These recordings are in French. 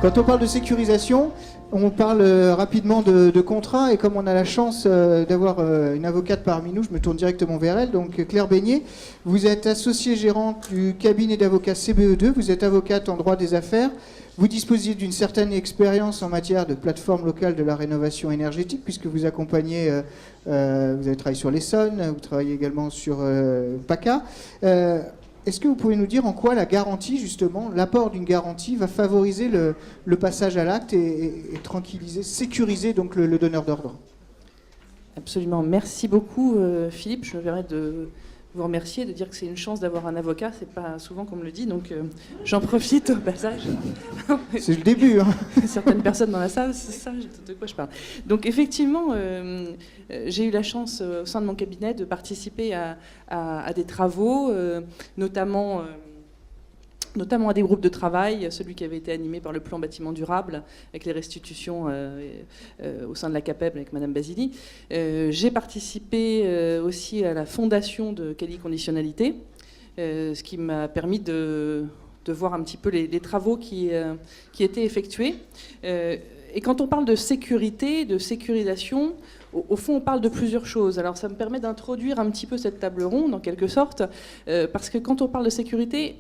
Quand on parle de sécurisation, on parle rapidement de contrat, et comme on a la chance d'avoir une avocate parmi nous, je me tourne directement vers elle. Donc Claire Beignet, vous êtes associée gérante du cabinet d'avocats CBE2, vous êtes avocate en droit des affaires, vous disposez d'une certaine expérience en matière de plateforme locale de la rénovation énergétique, puisque vous accompagnez, vous avez travaillé sur l'Essonne, vous travaillez également sur PACA. Est-ce que vous pouvez nous dire en quoi la garantie, justement, l'apport d'une garantie va favoriser le passage à l'acte et tranquilliser, sécuriser donc le donneur d'ordre? Absolument. Merci beaucoup, Philippe. Je me permets de vous remercier, de dire que c'est une chance d'avoir un avocat. C'est pas souvent qu'on me le dit, donc j'en profite au passage. C'est le début. Hein. Certaines personnes dans la salle, c'est ça de quoi je parle. Donc effectivement, j'ai eu la chance au sein de mon cabinet de participer à des travaux, notamment à des groupes de travail, celui qui avait été animé par le plan bâtiment durable, avec les restitutions au sein de la CAPEB avec Madame Basili. J'ai participé aussi à la fondation de Quali Conditionnalité, ce qui m'a permis de voir un petit peu les travaux qui étaient effectués. Et quand on parle de sécurité, de sécurisation, au fond, on parle de plusieurs choses. Alors, ça me permet d'introduire un petit peu cette table ronde, en quelque sorte, parce que quand on parle de sécurité,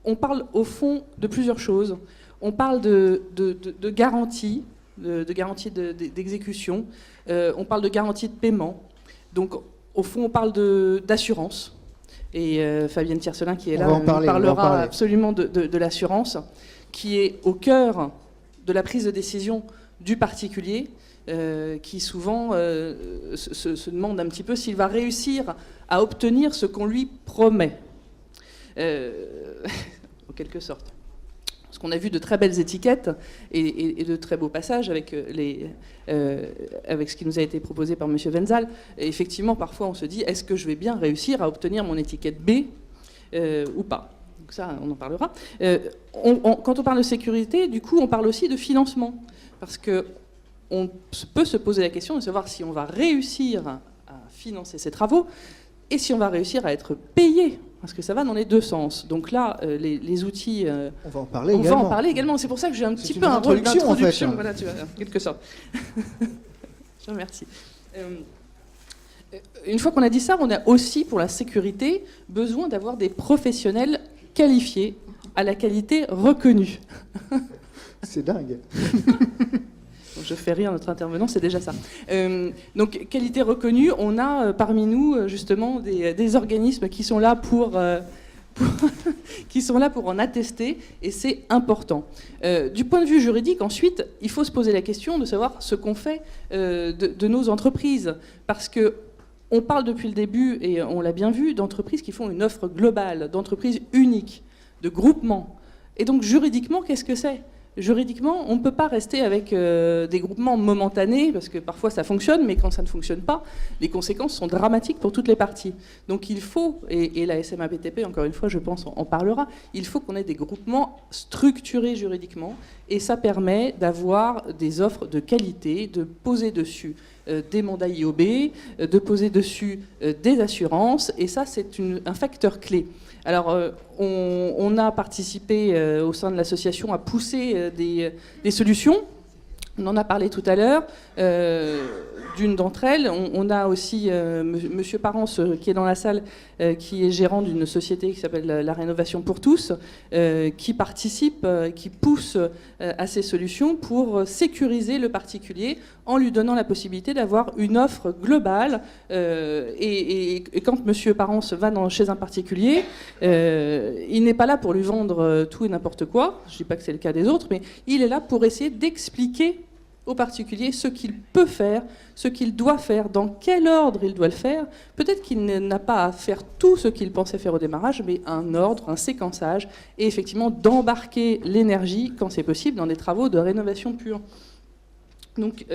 on parle au fond de plusieurs choses. On parle de garantie, de garantie d'exécution. On parle de garantie de paiement. Donc, au fond, on parle d'assurance. Et Fabienne Tiercelin, qui est là, nous parlera absolument de l'assurance, qui est au cœur de la prise de décision du particulier, qui souvent se demande un petit peu s'il va réussir à obtenir ce qu'on lui promet. En quelque sorte. Parce qu'on a vu de très belles étiquettes et de très beaux passages avec ce qui nous a été proposé par M. Wenzal. Et effectivement, parfois, on se dit, est-ce que je vais bien réussir à obtenir mon étiquette B ou pas? Donc ça, on en parlera. Quand on parle de sécurité, du coup, on parle aussi de financement. Parce qu'on peut se poser la question de savoir si on va réussir à financer ces travaux et si on va réussir à être payé. Parce que ça va dans les deux sens. Donc là, les outils... on va en parler également. On va en parler également. C'est pour ça que j'ai un petit peu un rôle d'introduction. En fait. Voilà, tu vois, en quelque sorte. Je remercie. Une fois qu'on a dit ça, on a aussi, pour la sécurité, besoin d'avoir des professionnels qualifiés, à la qualité reconnue. C'est dingue. Je fais rire notre intervenant, c'est déjà ça. Donc, qualité reconnue, on a parmi nous, justement, des organismes qui sont là pour en attester, et c'est important. Du point de vue juridique, ensuite, il faut se poser la question de savoir ce qu'on fait de nos entreprises. Parce qu'on parle depuis le début, et on l'a bien vu, d'entreprises qui font une offre globale, d'entreprises uniques, de groupements. Et donc, juridiquement, qu'est-ce que c'est ? Juridiquement, on ne peut pas rester avec des groupements momentanés, parce que parfois ça fonctionne, mais quand ça ne fonctionne pas, les conséquences sont dramatiques pour toutes les parties. Donc il faut, et la SMAPTP, encore une fois, je pense, en parlera, il faut qu'on ait des groupements structurés juridiquement, et ça permet d'avoir des offres de qualité, de poser dessus des mandats IOB, de poser dessus des assurances, et ça c'est un facteur clé. Alors, on a participé au sein de l'association à pousser des solutions. On en a parlé tout à l'heure. D'une d'entre elles, on a aussi Monsieur Parence qui est dans la salle, qui est gérant d'une société qui s'appelle La Rénovation pour tous, qui participe, qui pousse à ces solutions pour sécuriser le particulier en lui donnant la possibilité d'avoir une offre globale. Et quand Monsieur Parence va chez un particulier, il n'est pas là pour lui vendre tout et n'importe quoi. Je ne dis pas que c'est le cas des autres, mais il est là pour essayer d'expliquer au particulier ce qu'il peut faire, ce qu'il doit faire, dans quel ordre il doit le faire. Peut-être qu'il n'a pas à faire tout ce qu'il pensait faire au démarrage, mais un ordre, un séquençage, et effectivement d'embarquer l'énergie, quand c'est possible, dans des travaux de rénovation pure. Donc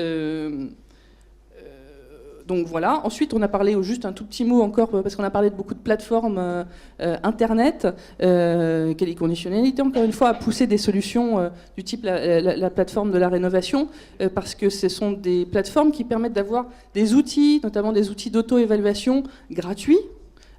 voilà. Ensuite, on a parlé, juste un tout petit mot encore, parce qu'on a parlé de beaucoup de plateformes Internet. Quali Conditionnalité, encore une fois, a poussé des solutions du type la plateforme de la rénovation, parce que ce sont des plateformes qui permettent d'avoir des outils, notamment des outils d'auto-évaluation gratuits,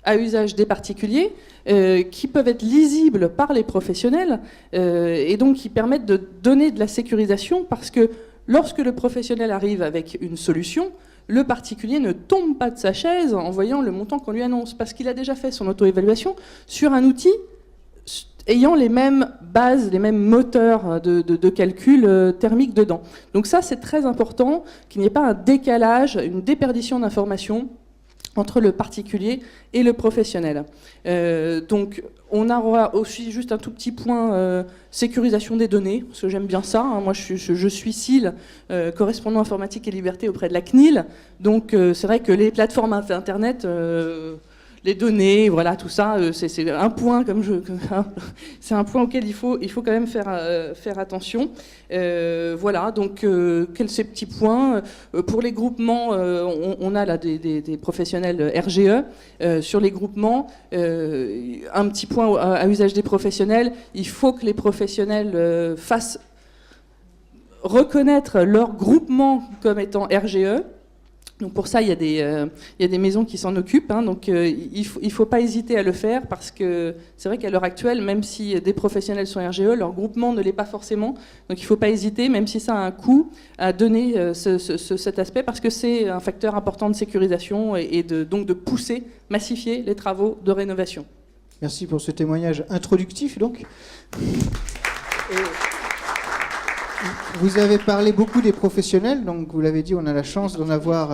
à usage des particuliers, qui peuvent être lisibles par les professionnels, et donc qui permettent de donner de la sécurisation, parce que lorsque le professionnel arrive avec une solution, le particulier ne tombe pas de sa chaise en voyant le montant qu'on lui annonce, parce qu'il a déjà fait son auto-évaluation sur un outil ayant les mêmes bases, les mêmes moteurs de calcul thermique dedans. Donc ça, c'est très important, qu'il n'y ait pas un décalage, une déperdition d'informations entre le particulier et le professionnel. Donc on aura aussi juste un tout petit point sécurisation des données, parce que j'aime bien ça. Hein. Moi je suis CIL, correspondant informatique et liberté auprès de la CNIL, donc c'est vrai que les plateformes internet, les données, voilà, tout ça, c'est un point c'est un point auquel il faut quand même faire attention. Voilà, donc ces petits points. Pour les groupements, on a là des professionnels RGE. Sur les groupements, un petit point à usage des professionnels, il faut que les professionnels fassent reconnaître leur groupement comme étant RGE. Donc pour ça, il y a des maisons qui s'en occupent. Hein, donc il faut pas hésiter à le faire, parce que c'est vrai qu'à l'heure actuelle, même si des professionnels sont RGE, leur groupement ne l'est pas forcément. Donc il ne faut pas hésiter, même si ça a un coût, à donner cet aspect, parce que c'est un facteur important de sécurisation et donc de pousser, massifier les travaux de rénovation. Merci pour ce témoignage introductif, donc. Vous avez parlé beaucoup des professionnels, donc vous l'avez dit, on a la chance d'en avoir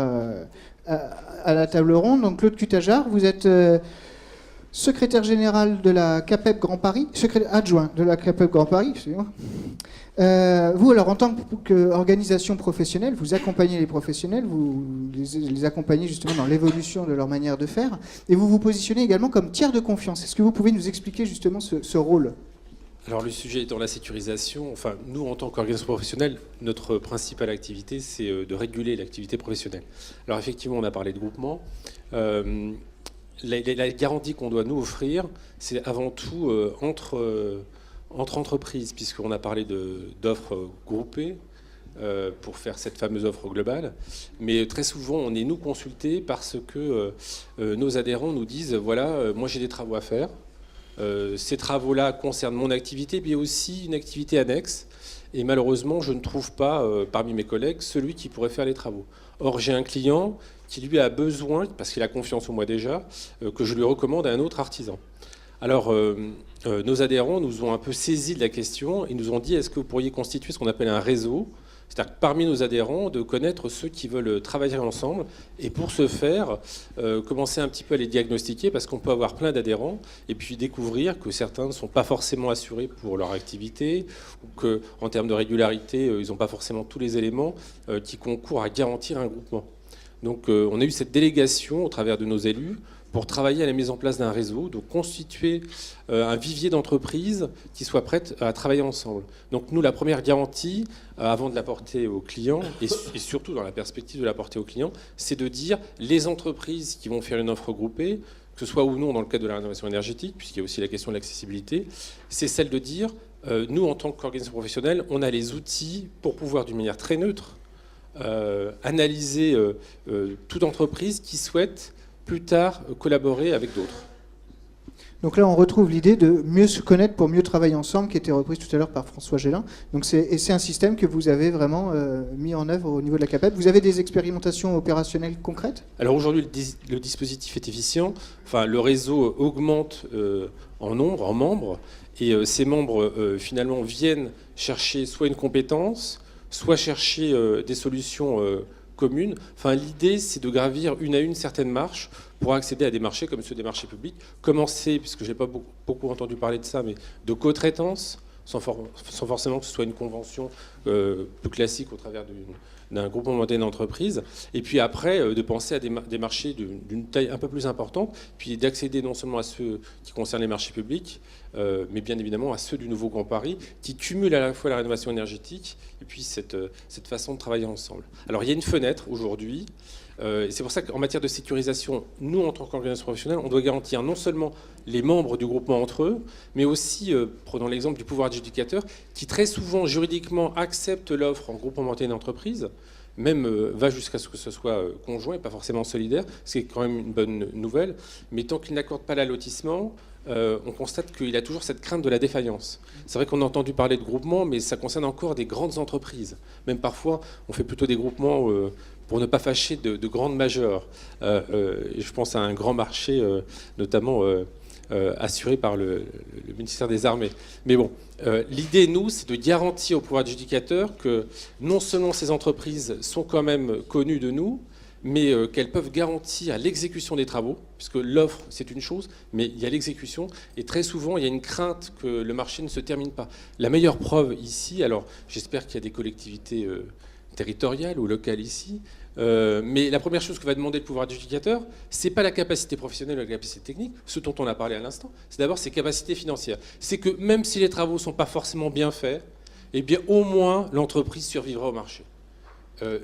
à la table ronde. Donc Claude Cutajar, vous êtes secrétaire général de la CAPEB Grand Paris, adjoint de la CAPEB Grand Paris, excusez-moi. Vous, alors, en tant qu'organisation professionnelle, vous accompagnez les professionnels, vous les accompagnez justement dans l'évolution de leur manière de faire, et vous vous positionnez également comme tiers de confiance. Est-ce que vous pouvez nous expliquer justement ce rôle ? Alors le sujet étant la sécurisation, enfin nous en tant qu'organisation professionnelle, notre principale activité c'est de réguler l'activité professionnelle. Alors effectivement on a parlé de groupement, la garantie qu'on doit nous offrir c'est avant tout entre entreprises, puisqu'on a parlé d'offres groupées pour faire cette fameuse offre globale, mais très souvent on est nous consultés parce que nos adhérents nous disent voilà moi j'ai des travaux à faire. Ces travaux-là concernent mon activité, mais aussi une activité annexe. Et malheureusement, je ne trouve pas, parmi mes collègues, celui qui pourrait faire les travaux. Or, j'ai un client qui, lui, a besoin, parce qu'il a confiance en moi déjà, que je lui recommande à un autre artisan. Alors, nos adhérents nous ont un peu saisi de la question et nous ont dit, est-ce que vous pourriez constituer ce qu'on appelle un réseau ? C'est-à-dire que parmi nos adhérents, de connaître ceux qui veulent travailler ensemble, et pour ce faire, commencer un petit peu à les diagnostiquer, parce qu'on peut avoir plein d'adhérents, et puis découvrir que certains ne sont pas forcément assurés pour leur activité, ou qu'en termes de régularité, ils n'ont pas forcément tous les éléments qui concourent à garantir un groupement. Donc on a eu cette délégation au travers de nos élus, pour travailler à la mise en place d'un réseau, donc constituer un vivier d'entreprises qui soient prêtes à travailler ensemble. Donc nous, la première garantie, avant de l'apporter aux clients, et surtout dans la perspective de l'apporter aux clients, c'est de dire les entreprises qui vont faire une offre groupée, que ce soit ou non dans le cadre de la rénovation énergétique, puisqu'il y a aussi la question de l'accessibilité, c'est celle de dire, nous en tant qu'organisation professionnelle, on a les outils pour pouvoir d'une manière très neutre analyser toute entreprise qui souhaite plus tard collaborer avec d'autres. Donc là, on retrouve l'idée de mieux se connaître pour mieux travailler ensemble, qui était reprise tout à l'heure par François Gélin. Donc c'est un système que vous avez vraiment mis en œuvre au niveau de la CAPEB. Vous avez des expérimentations opérationnelles concrètes ? Alors aujourd'hui, le dispositif est efficient. Enfin, le réseau augmente en nombre, en membres, et ces membres finalement viennent chercher soit une compétence, soit chercher des solutions communes. Enfin, l'idée, c'est de gravir une à une certaines marches pour accéder à des marchés comme ceux des marchés publics. Commencer, puisque je n'ai pas beaucoup entendu parler de ça, mais de co-traitance, sans forcément que ce soit une convention plus classique au travers d'un groupement d'entreprises. Et puis après, de penser à des marchés d'une taille un peu plus importante, puis d'accéder non seulement à ceux qui concernent les marchés publics, mais bien évidemment à ceux du Nouveau Grand Paris, qui cumulent à la fois la rénovation énergétique et puis cette façon de travailler ensemble. Alors il y a une fenêtre aujourd'hui, et c'est pour ça qu'en matière de sécurisation, nous en tant qu'organisation professionnelle, on doit garantir non seulement les membres du groupement entre eux, mais aussi, prenons l'exemple du pouvoir adjudicateur, qui très souvent juridiquement accepte l'offre en groupement d'entreprise, même va jusqu'à ce que ce soit conjoint et pas forcément solidaire, ce qui est quand même une bonne nouvelle. Mais tant qu'il n'accorde pas l'allotissement, on constate qu'il a toujours cette crainte de la défaillance. C'est vrai qu'on a entendu parler de groupements, mais ça concerne encore des grandes entreprises. Même parfois, on fait plutôt des groupements pour ne pas fâcher de grandes majeures. Et je pense à un grand marché, notamment assuré par le ministère des Armées. Mais bon, l'idée, nous, c'est de garantir au pouvoir adjudicateur que non seulement ces entreprises sont quand même connues de nous, mais qu'elles peuvent garantir l'exécution des travaux, puisque l'offre, c'est une chose, mais il y a l'exécution, et très souvent, il y a une crainte que le marché ne se termine pas. La meilleure preuve ici, alors j'espère qu'il y a des collectivités territoriales ou locales ici, mais la première chose que va demander le pouvoir adjudicateur, c'est pas la capacité professionnelle ou la capacité technique, ce dont on a parlé à l'instant, c'est d'abord ses capacités financières. C'est que même si les travaux ne sont pas forcément bien faits, eh bien au moins l'entreprise survivra au marché.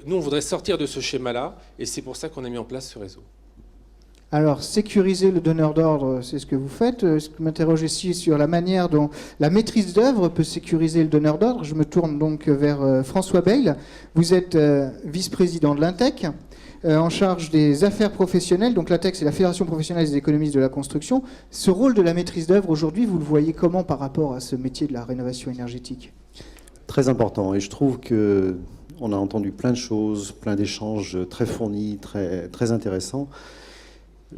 Nous, on voudrait sortir de ce schéma-là, et c'est pour ça qu'on a mis en place ce réseau. Alors, sécuriser le donneur d'ordre, c'est ce que vous faites. Je m'interroge ici sur la manière dont la maîtrise d'œuvre peut sécuriser le donneur d'ordre. Je me tourne donc vers François Bayle. Vous êtes vice-président de l'INTEC, en charge des affaires professionnelles. Donc l'INTEC, c'est la Fédération professionnelle des économistes de la construction. Ce rôle de la maîtrise d'œuvre, aujourd'hui, vous le voyez comment par rapport à ce métier de la rénovation énergétique ? Très important. Et je trouve que on a entendu plein de choses, plein d'échanges très fournis, très intéressants.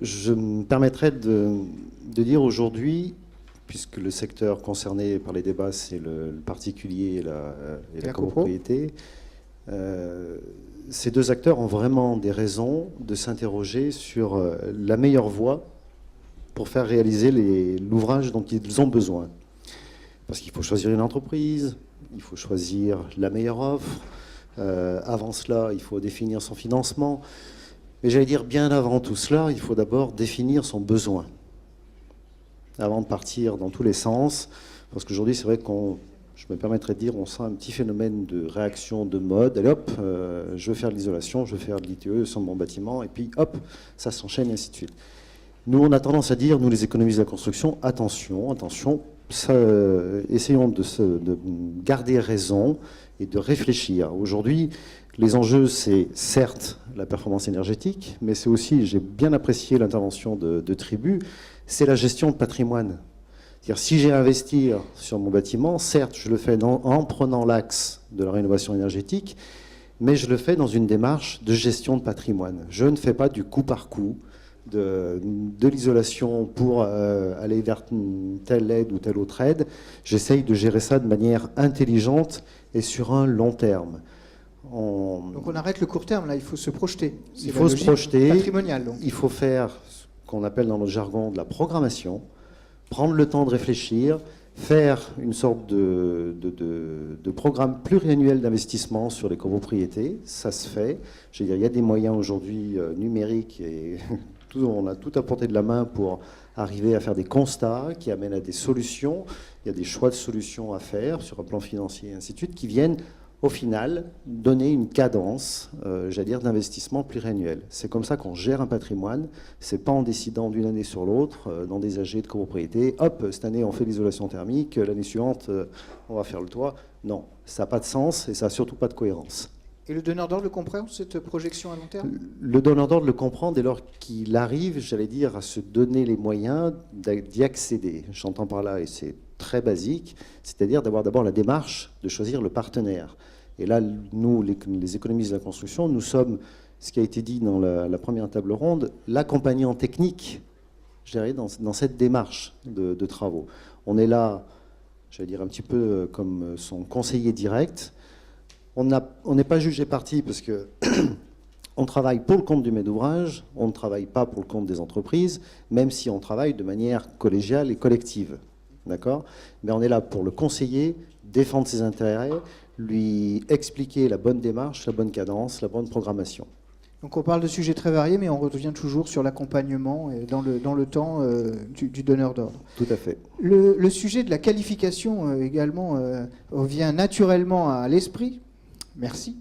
Je me permettrais de dire aujourd'hui, puisque le secteur concerné par les débats, c'est le particulier et la copropriété, ces deux acteurs ont vraiment des raisons de s'interroger sur la meilleure voie pour faire réaliser l'ouvrage dont ils ont besoin. Parce qu'il faut choisir une entreprise, il faut choisir la meilleure offre. Avant cela, il faut définir son financement. Mais j'allais dire, bien avant tout cela, il faut d'abord définir son besoin. Avant de partir dans tous les sens. Parce qu'aujourd'hui, c'est vrai je me permettrais de dire, on sent un petit phénomène de réaction de mode. Allez hop, je veux faire de l'isolation, je veux faire de l'ITE sur mon bâtiment. Et puis hop, ça s'enchaîne et ainsi de suite. Nous, on a tendance à dire, nous les économistes de la construction, attention, essayons de garder raison et de réfléchir. Aujourd'hui, les enjeux, c'est certes la performance énergétique, mais c'est aussi, j'ai bien apprécié l'intervention de Tribu, c'est la gestion de patrimoine. C'est-à-dire, si j'ai à investir sur mon bâtiment, certes, je le fais en prenant l'axe de la rénovation énergétique, mais je le fais dans une démarche de gestion de patrimoine. Je ne fais pas du coup par coup, de l'isolation pour aller vers telle aide ou telle autre aide. J'essaye de gérer ça de manière intelligente et sur un long terme. Donc on arrête le court terme, là, il faut se projeter. Il faut se projeter. Patrimonial, donc. Il faut faire ce qu'on appelle dans notre jargon de la programmation, prendre le temps de réfléchir, faire une sorte de programme pluriannuel d'investissement sur les copropriétés. Ça se fait. Je veux dire, il y a des moyens aujourd'hui numériques et on a tout à portée de la main pour arriver à faire des constats qui amènent à des solutions. Il y a des choix de solutions à faire sur un plan financier et ainsi de suite qui viennent au final donner une cadence, j'allais dire, d'investissement pluriannuel. C'est comme ça qu'on gère un patrimoine. C'est pas en décidant d'une année sur l'autre, dans des AG de copropriété, hop, cette année on fait l'isolation thermique, l'année suivante on va faire le toit. Non, ça n'a pas de sens et ça n'a surtout pas de cohérence. Et le donneur d'ordre le comprend, cette projection à long terme ? Le donneur d'ordre le comprend dès lors qu'il arrive, j'allais dire, à se donner les moyens d'y accéder. J'entends par là, et c'est très basique, c'est-à-dire d'avoir d'abord la démarche de choisir le partenaire. Et là, nous, les économistes de la construction, nous sommes, ce qui a été dit dans la première table ronde, l'accompagnant technique, je dirais, dans cette démarche de travaux. On est là, j'allais dire, un petit peu comme son conseiller direct. On n'est pas jugé parti parce que on travaille pour le compte du maître d'ouvrage, on ne travaille pas pour le compte des entreprises, même si on travaille de manière collégiale et collective. D'accord ? Mais on est là pour le conseiller, défendre ses intérêts, lui expliquer la bonne démarche, la bonne cadence, la bonne programmation. Donc on parle de sujets très variés, mais on revient toujours sur l'accompagnement et dans le temps du donneur d'ordre. Tout à fait. Le sujet de la qualification également vient naturellement à l'esprit. Merci.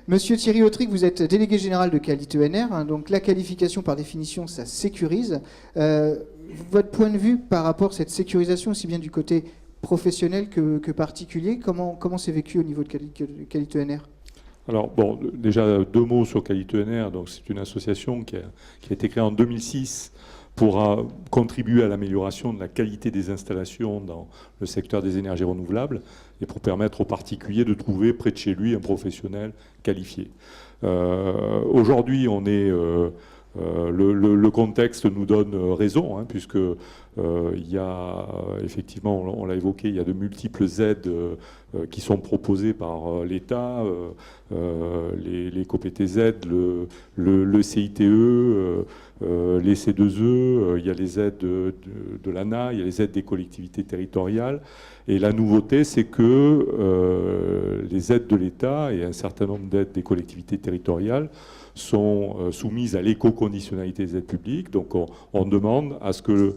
Monsieur Thierry Autric, vous êtes délégué général de Qualité ENR, donc la qualification par définition, ça sécurise. Votre point de vue par rapport à cette sécurisation, aussi bien du côté professionnel que particulier, comment c'est vécu au niveau de Qualité ENR ? Alors, bon, déjà, 2 mots sur Qualité ENR. Donc, c'est une association qui a été créée en 2006 pour contribuer à l'amélioration de la qualité des installations dans le secteur des énergies renouvelables et pour permettre aux particuliers de trouver près de chez lui un professionnel qualifié. Aujourd'hui, on est... le contexte nous donne raison, hein, puisque il y a effectivement, on l'a évoqué, il y a de multiples aides qui sont proposées par l'État, les COPTZ, le CITE, les C2E, il y a les aides de l'ANA, il y a les aides des collectivités territoriales. Et la nouveauté, c'est que les aides de l'État et un certain nombre d'aides des collectivités territoriales sont soumises à l'éco-conditionnalité des aides publiques. Donc on demande à ce que,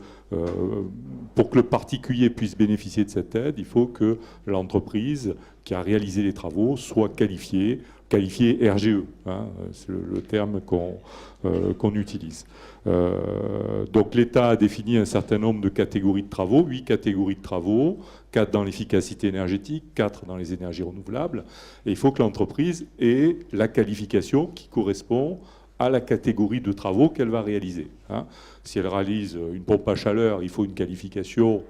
pour que le particulier puisse bénéficier de cette aide, il faut que l'entreprise qui a réalisé les travaux soit qualifiée RGE, hein, c'est le terme qu'on utilise. Donc l'État a défini un certain nombre de catégories de travaux, 8 catégories de travaux, 4 dans l'efficacité énergétique, 4 dans les énergies renouvelables. Et il faut que l'entreprise ait la qualification qui correspond à la catégorie de travaux qu'elle va réaliser, hein. Si elle réalise une pompe à chaleur, il faut une qualification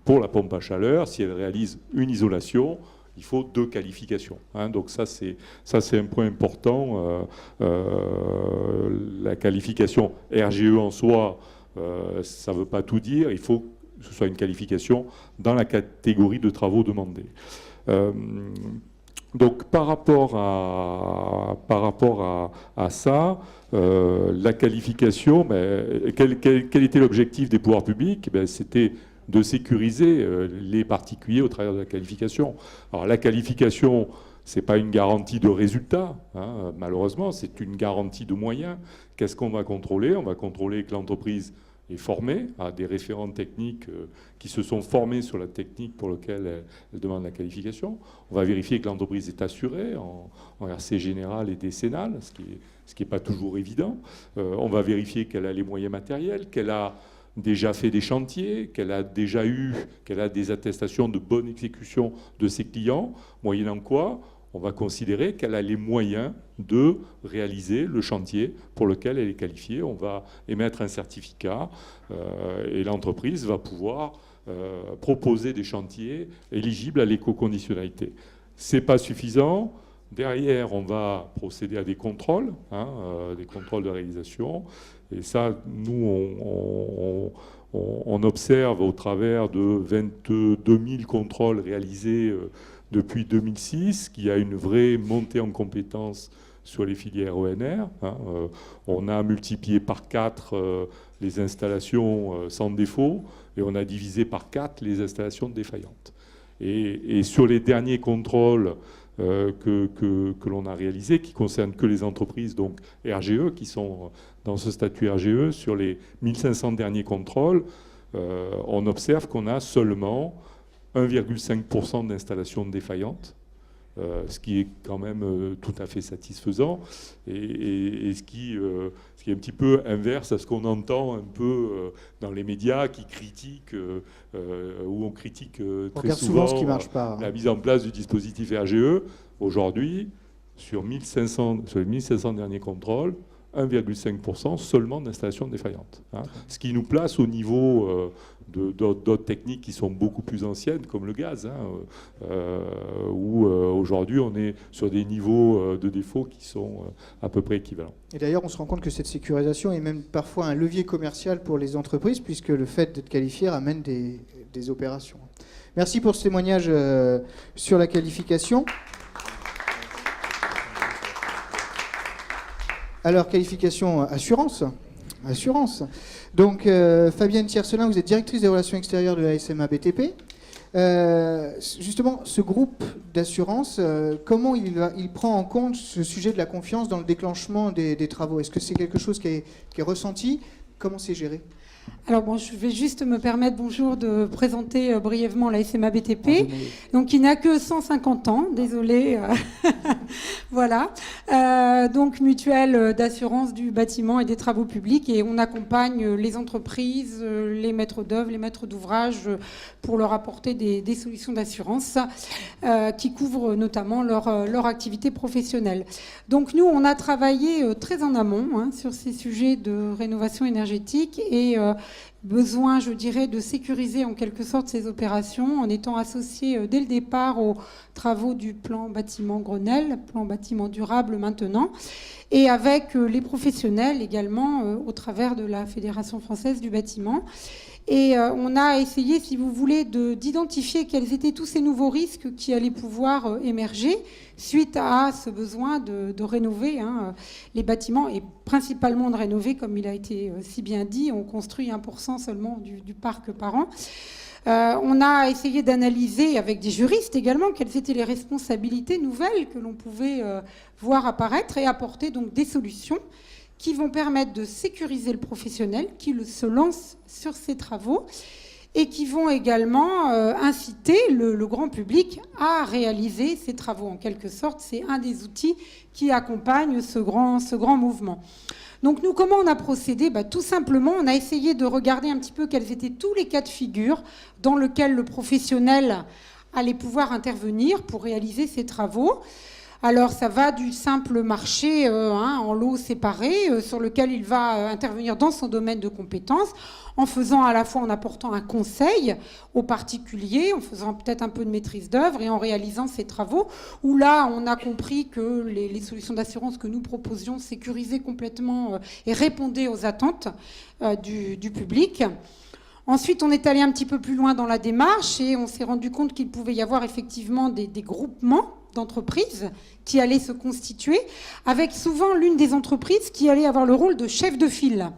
pour la pompe à chaleur. Si elle réalise une isolation, il faut 2 qualifications, hein. Donc ça c'est un point important. La qualification RGE en soi, ça ne veut pas tout dire. Il faut que ce soit une qualification dans la catégorie de travaux demandés. Donc par rapport à ça, la qualification, quel était l'objectif des pouvoirs publics? C'était de sécuriser les particuliers au travers de la qualification. Alors la qualification, ce n'est pas une garantie de résultat, hein, malheureusement, c'est une garantie de moyens. Qu'est-ce qu'on va contrôler? On va contrôler que l'entreprise est formée à des référents techniques qui se sont formés sur la technique pour laquelle elle demande la qualification. On va vérifier que l'entreprise est assurée en RC général et décennal, ce qui n'est pas toujours évident. On va vérifier qu'elle a les moyens matériels, qu'elle a déjà fait des chantiers, qu'elle a des attestations de bonne exécution de ses clients, moyennant quoi on va considérer qu'elle a les moyens de réaliser le chantier pour lequel elle est qualifiée. On va émettre un certificat et l'entreprise va pouvoir proposer des chantiers éligibles à l'éco-conditionnalité. Ce n'est pas suffisant. Derrière, on va procéder à des contrôles, hein, des contrôles de réalisation. Et ça, nous, on observe au travers de 22 000 contrôles réalisés depuis 2006 qu'il y a une vraie montée en compétences sur les filières ENR. Hein. On a multiplié par 4 les installations sans défaut et on a divisé par 4 les installations défaillantes. Et sur les derniers contrôles que l'on a réalisés, qui concernent que les entreprises donc RGE, qui sont dans ce statut RGE, sur les 1500 derniers contrôles, on observe qu'on a seulement 1,5% d'installations défaillantes, ce qui est quand même tout à fait satisfaisant et ce qui est un petit peu inverse à ce qu'on entend un peu dans les médias qui critiquent, où on critique très souvent ce qui marche pas, hein. La mise en place du dispositif RGE. Aujourd'hui, sur les 1500 derniers contrôles, 1,5% seulement d'installations défaillantes, hein. Ce qui nous place au niveau d'autres techniques qui sont beaucoup plus anciennes, comme le gaz, hein, où aujourd'hui on est sur des niveaux de défaut qui sont à peu près équivalents. Et d'ailleurs, on se rend compte que cette sécurisation est même parfois un levier commercial pour les entreprises, puisque le fait d'être qualifié ramène des opérations. Merci pour ce témoignage sur la qualification. Alors, qualification assurance. Donc, Fabienne Tiercelin, vous êtes directrice des relations extérieures de la SMA BTP. Justement, ce groupe d'assurance, comment il prend en compte ce sujet de la confiance dans le déclenchement des travaux? Est-ce que c'est quelque chose qui est ressenti? Comment c'est géré? Alors bon, je vais juste me permettre, bonjour, de présenter brièvement la SMA BTP, donc qui n'a que 150 ans, désolé, voilà. Donc mutuelle d'assurance du bâtiment et des travaux publics, et on accompagne les entreprises, les maîtres d'œuvre, les maîtres d'ouvrage pour leur apporter des solutions d'assurance qui couvrent notamment leur activité professionnelle. Donc nous, on a travaillé très en amont sur ces sujets de rénovation énergétique et besoin, je dirais, de sécuriser en quelque sorte ces opérations en étant associé dès le départ aux travaux du plan bâtiment Grenelle, plan bâtiment durable maintenant, et avec les professionnels également au travers de la Fédération française du bâtiment. Et on a essayé, si vous voulez, d'identifier quels étaient tous ces nouveaux risques qui allaient pouvoir émerger suite à ce besoin de rénover les bâtiments, et principalement de rénover, comme il a été si bien dit, on construit 1% seulement du parc par an. On a essayé d'analyser avec des juristes également quelles étaient les responsabilités nouvelles que l'on pouvait voir apparaître et apporter donc des solutions qui vont permettre de sécuriser le professionnel qui se lance sur ces travaux et qui vont également inciter le grand public à réaliser ces travaux. En quelque sorte, c'est un des outils qui accompagne ce grand mouvement. Donc nous, comment on a procédé ? Tout simplement, on a essayé de regarder un petit peu quels étaient tous les cas de figure dans lesquels le professionnel allait pouvoir intervenir pour réaliser ces travaux. Alors ça va du simple marché en lots séparés sur lequel il va intervenir dans son domaine de compétences, en faisant à la fois, en apportant un conseil aux particuliers, en faisant peut-être un peu de maîtrise d'œuvre et en réalisant ces travaux, où là on a compris que les solutions d'assurance que nous proposions sécurisaient complètement et répondaient aux attentes du public. Ensuite, on est allé un petit peu plus loin dans la démarche et on s'est rendu compte qu'il pouvait y avoir effectivement des groupements d'entreprises qui allaient se constituer, avec souvent l'une des entreprises qui allait avoir le rôle de chef de file.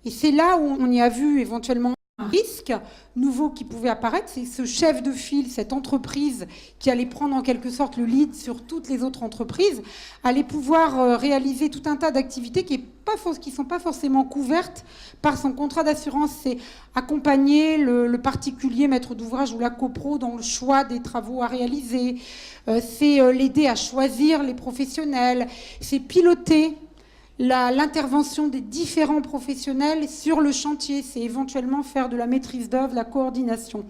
Et c'est là où on y a vu éventuellement un risque nouveau qui pouvait apparaître, c'est ce chef de file, cette entreprise qui allait prendre en quelque sorte le lead sur toutes les autres entreprises, allait pouvoir réaliser tout un tas d'activités qui ne sont pas forcément couvertes par son contrat d'assurance. C'est accompagner le particulier maître d'ouvrage ou la copro dans le choix des travaux à réaliser, c'est l'aider à choisir les professionnels, c'est piloter l'intervention des différents professionnels sur le chantier, c'est éventuellement faire de la maîtrise d'œuvre, la coordination.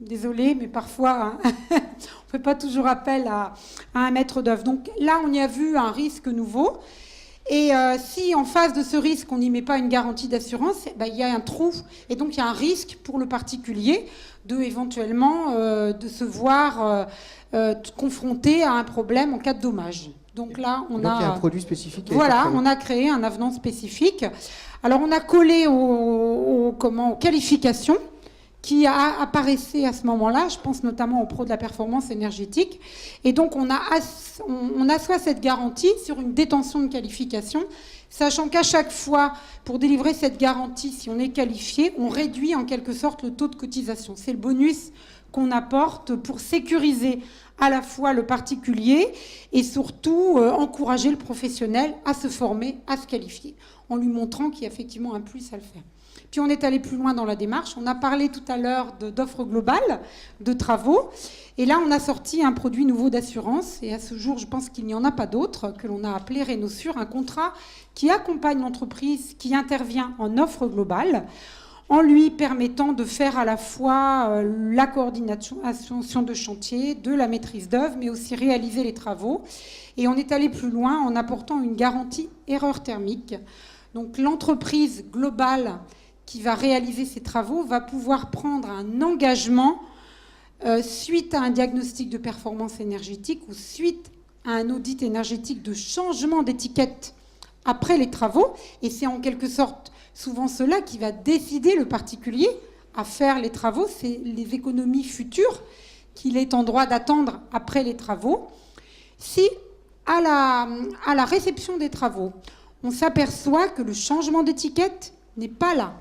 Désolée, mais parfois, on ne fait pas toujours appel à un maître d'œuvre. Donc là, on y a vu un risque nouveau. Et si en face de ce risque, on n'y met pas une garantie d'assurance, il y a un trou. Et donc, il y a un risque pour le particulier éventuellement de se voir confronté à un problème en cas de dommage. Donc là, il y a un produit spécifique. Voilà, on a créé un avenant spécifique. Alors, on a collé aux qualifications qui apparaissaient à ce moment-là. Je pense notamment aux pros de la performance énergétique. Et donc, on assoit cette garantie sur une détention de qualification, sachant qu'à chaque fois, pour délivrer cette garantie, si on est qualifié, on réduit en quelque sorte le taux de cotisation. C'est le bonus qu'on apporte pour sécuriser à la fois le particulier et surtout encourager le professionnel à se former, à se qualifier, en lui montrant qu'il y a effectivement un plus à le faire. Puis on est allé plus loin dans la démarche. On a parlé tout à l'heure d'offres globales, de travaux. Et là, on a sorti un produit nouveau d'assurance. Et à ce jour, je pense qu'il n'y en a pas d'autre, que l'on a appelé Rénosur, un contrat qui accompagne l'entreprise qui intervient en offre globale, en lui permettant de faire à la fois la coordination de chantier, de la maîtrise d'œuvre, mais aussi réaliser les travaux. Et on est allé plus loin en apportant une garantie erreur thermique. Donc l'entreprise globale qui va réaliser ces travaux va pouvoir prendre un engagement suite à un diagnostic de performance énergétique ou suite à un audit énergétique de changement d'étiquette après les travaux. Et c'est en quelque sorte souvent cela qui va décider le particulier à faire les travaux. C'est les économies futures qu'il est en droit d'attendre après les travaux. Si à la réception des travaux, on s'aperçoit que le changement d'étiquette n'est pas là.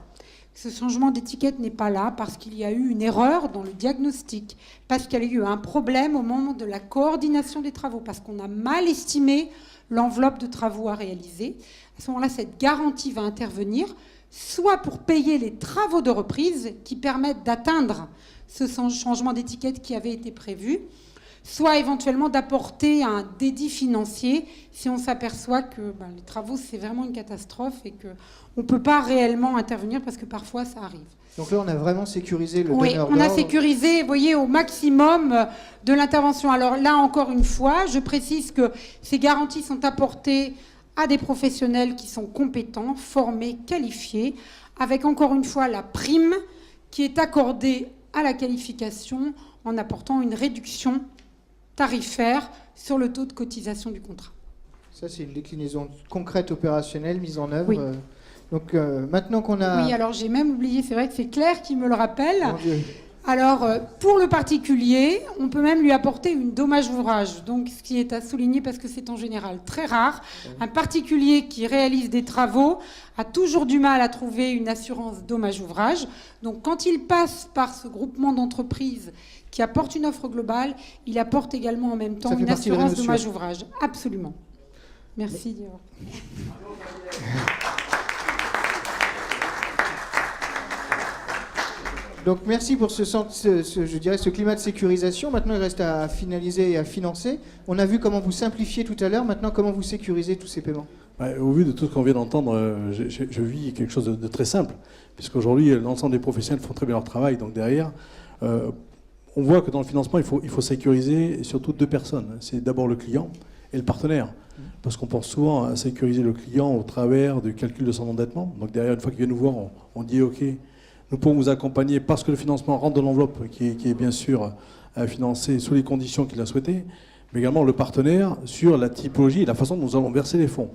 Ce changement d'étiquette n'est pas là parce qu'il y a eu une erreur dans le diagnostic, parce qu'il y a eu un problème au moment de la coordination des travaux, parce qu'on a mal estimé l'enveloppe de travaux à réaliser. À ce moment-là, cette garantie va intervenir soit pour payer les travaux de reprise qui permettent d'atteindre ce changement d'étiquette qui avait été prévu, soit éventuellement d'apporter un dédit financier si on s'aperçoit que les travaux, c'est vraiment une catastrophe et qu'on ne peut pas réellement intervenir parce que parfois ça arrive. Donc là, on a vraiment sécurisé le Oui, donneur on a d'ordre. sécurisé, vous voyez, au maximum de l'intervention. Alors là, encore une fois, je précise que ces garanties sont apportées à des professionnels qui sont compétents, formés, qualifiés, avec encore une fois la prime qui est accordée à la qualification en apportant une réduction tarifaire sur le taux de cotisation du contrat. Ça, c'est une déclinaison concrète, opérationnelle, mise en œuvre. Oui. Donc maintenant qu'on a... Oui, alors j'ai même oublié, c'est vrai que c'est Claire qui me le rappelle. Mon Dieu. Alors, pour le particulier, on peut même lui apporter une dommage ouvrage. Donc, ce qui est à souligner, parce que c'est en général très rare, un particulier qui réalise des travaux a toujours du mal à trouver une assurance dommage ouvrage. Donc, quand il passe par ce groupement d'entreprises qui apporte une offre globale, il apporte également en même temps Ça fait une partie de assurance Rénosur. dommage ouvrage. Absolument. Merci. Dior. Donc merci pour je dirais, ce climat de sécurisation. Maintenant, il reste à finaliser et à financer. On a vu comment vous simplifiez tout à l'heure. Maintenant, comment vous sécurisez tous ces paiements? Au vu de tout ce qu'on vient d'entendre, je vis quelque chose de très simple, puisqu'aujourd'hui, l'ensemble des professionnels font très bien leur travail. Donc derrière, on voit que dans le financement, il faut sécuriser surtout deux personnes. C'est d'abord le client et le partenaire. Parce qu'on pense souvent à sécuriser le client au travers du calcul de son endettement. Donc derrière, une fois qu'il vient nous voir, on dit « OK, nous pouvons vous accompagner parce que le financement rentre dans l'enveloppe qui est bien sûr financée sous les conditions qu'il a souhaitées, mais également le partenaire sur la typologie et la façon dont nous allons verser les fonds. »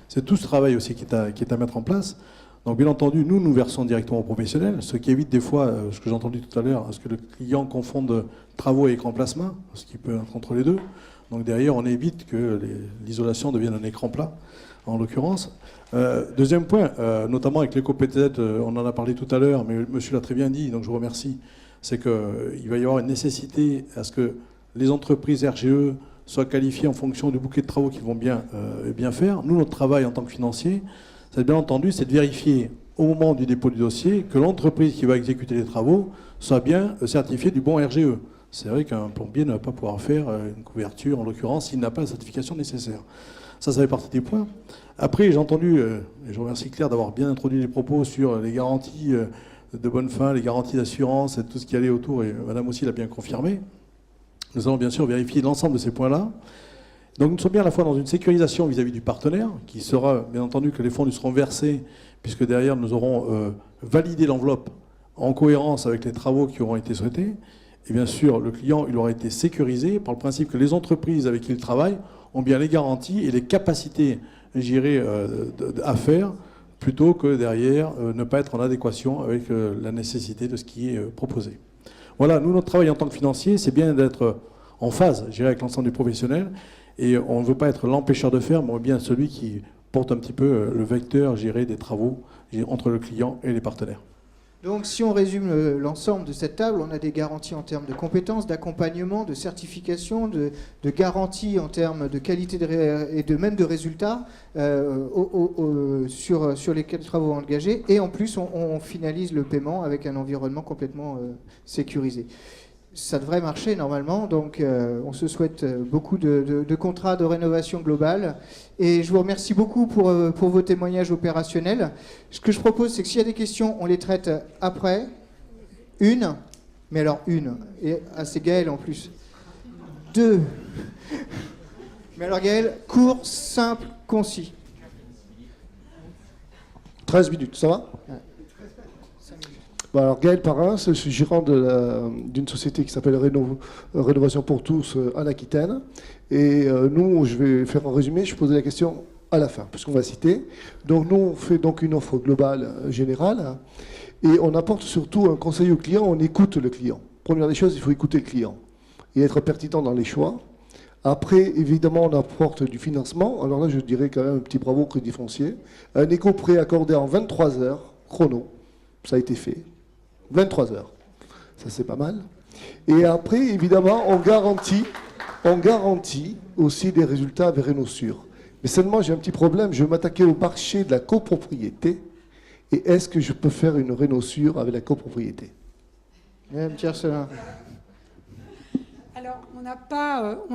C'est tout ce travail aussi qui est à mettre en place. Donc bien entendu, nous versons directement aux professionnels, ce qui évite des fois, ce que j'ai entendu tout à l'heure, à ce que le client confonde travaux et écran plasma, ce qui peut être entre les deux. Donc derrière, on évite que l'isolation devienne un écran plat, en l'occurrence. Deuxième point, notamment avec l'éco-PTZ, on en a parlé tout à l'heure, mais monsieur l'a très bien dit, donc je vous remercie, c'est qu'il va y avoir une nécessité à ce que les entreprises RGE soient qualifiées en fonction du bouquet de travaux qu'ils vont bien faire. Nous, notre travail en tant que financier, c'est bien entendu, c'est de vérifier au moment du dépôt du dossier que l'entreprise qui va exécuter les travaux soit bien certifiée du bon RGE. C'est vrai qu'un plombier ne va pas pouvoir faire une couverture, en l'occurrence, s'il n'a pas la certification nécessaire. Ça fait partie des points. Après, j'ai entendu, et je remercie Claire d'avoir bien introduit les propos sur les garanties de bonne fin, les garanties d'assurance et tout ce qui allait autour, et Madame aussi l'a bien confirmé. Nous allons bien sûr vérifier l'ensemble de ces points-là. Donc nous sommes bien à la fois dans une sécurisation vis-à-vis du partenaire, qui sera bien entendu que les fonds lui seront versés, puisque derrière nous aurons validé l'enveloppe en cohérence avec les travaux qui auront été souhaités. Et bien sûr, le client, il aura été sécurisé par le principe que les entreprises avec qui il travaille ont bien les garanties et les capacités, j'irai, à faire, plutôt que derrière ne pas être en adéquation avec la nécessité de ce qui est proposé. Voilà, nous, notre travail en tant que financier, c'est bien d'être en phase, j'irai, avec l'ensemble des professionnels, et on ne veut pas être l'empêcheur de faire, mais bien celui qui porte un petit peu le vecteur, j'irai, des travaux entre le client et les partenaires. Donc, si on résume l'ensemble de cette table, on a des garanties en termes de compétences, d'accompagnement, de certification, de garanties en termes de qualité et même de résultats sur les travaux engagés. Et en plus, on finalise le paiement avec un environnement complètement sécurisé. Ça devrait marcher normalement, donc on se souhaite beaucoup de contrats de rénovation globale. Et je vous remercie beaucoup pour vos témoignages opérationnels. Ce que je propose, c'est que s'il y a des questions, on les traite après. Une, mais alors une, et c'est Gaël en plus. Deux. Mais alors Gaël, court, simple, concis. 13 minutes, ça va? Bon, alors Gaël Parrain, je suis gérant d'une société qui s'appelle Rénovation pour tous en Aquitaine. Et nous, je vais faire un résumé, je vais poser la question à la fin, puisqu'on va citer. Donc nous, on fait donc une offre globale générale et on apporte surtout un conseil au client, on écoute le client. Première des choses, il faut écouter le client et être pertinent dans les choix. Après, évidemment, on apporte du financement. Alors là, je dirais quand même un petit bravo au Crédit Foncier. Un éco-prêt accordé en 23 heures, chrono, ça a été fait. 23 heures. Ça, c'est pas mal. Et après, évidemment, on garantit aussi des résultats avec Rénosur. Mais seulement, j'ai un petit problème. Je vais m'attaquer au marché de la copropriété. Et est-ce que je peux faire une rénosure avec la copropriété? Madame Tiercelin. Alors, on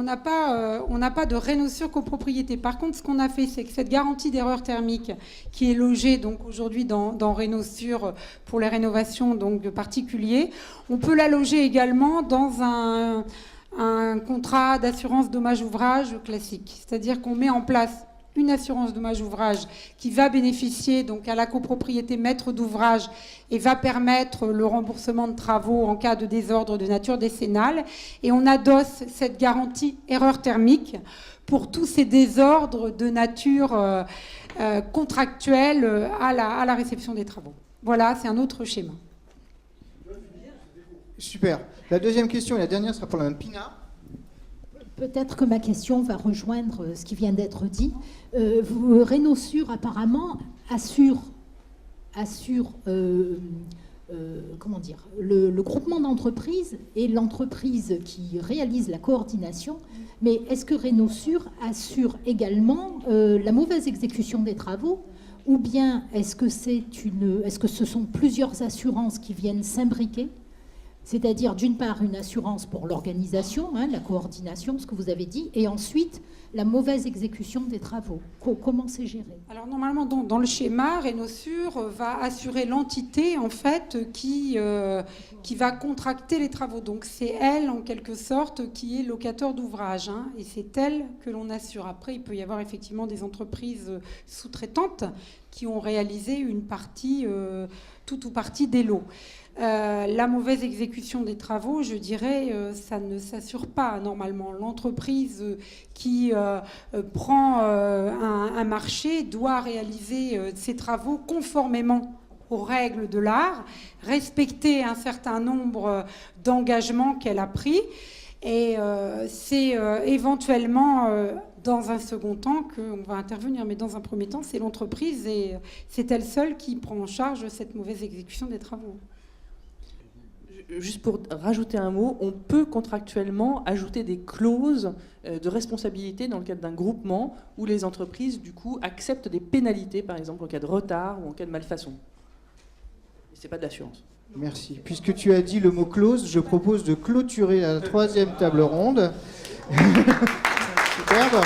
n'a pas de rénosure copropriété. Par contre, ce qu'on a fait, c'est que cette garantie d'erreur thermique qui est logée donc aujourd'hui dans Rénosure pour les rénovations donc de particuliers, on peut la loger également dans un contrat d'assurance dommage-ouvrage classique. C'est-à-dire qu'on met en place une assurance dommage-ouvrage qui va bénéficier donc à la copropriété maître d'ouvrage et va permettre le remboursement de travaux en cas de désordre de nature décennale. Et on adosse cette garantie erreur thermique pour tous ces désordres de nature contractuelle à la réception des travaux. Voilà, c'est un autre schéma. Super. La deuxième question et la dernière sera pour la Madame Pina. Peut-être que ma question va rejoindre ce qui vient d'être dit. Rénosure, apparemment, assure comment dire, le groupement d'entreprises et l'entreprise qui réalise la coordination. Mais est-ce que Rénosure assure également la mauvaise exécution des travaux, ou bien est-ce que ce sont plusieurs assurances qui viennent s'imbriquer? C'est-à-dire, d'une part, une assurance pour l'organisation, la coordination, ce que vous avez dit, et ensuite, la mauvaise exécution des travaux. Comment c'est géré? Alors, normalement, dans le schéma, Rénosure va assurer l'entité, en fait, qui va contracter les travaux. Donc, c'est elle, en quelque sorte, qui est locateur d'ouvrage. Et c'est elle que l'on assure. Après, il peut y avoir effectivement des entreprises sous-traitantes qui ont réalisé une partie, toute ou partie des lots. La mauvaise exécution des travaux, je dirais, ça ne s'assure pas normalement. L'entreprise qui prend un marché doit réaliser ses travaux conformément aux règles de l'art, respecter un certain nombre d'engagements qu'elle a pris, et c'est éventuellement dans un second temps qu'on va intervenir, mais dans un premier temps, c'est l'entreprise et c'est elle seule qui prend en charge cette mauvaise exécution des travaux. Juste pour rajouter un mot, on peut contractuellement ajouter des clauses de responsabilité dans le cadre d'un groupement où les entreprises, du coup, acceptent des pénalités, par exemple en cas de retard ou en cas de malfaçon. Et c'est pas de l'assurance. Merci. Puisque tu as dit le mot clause, je propose de clôturer la troisième table ronde. Superbe.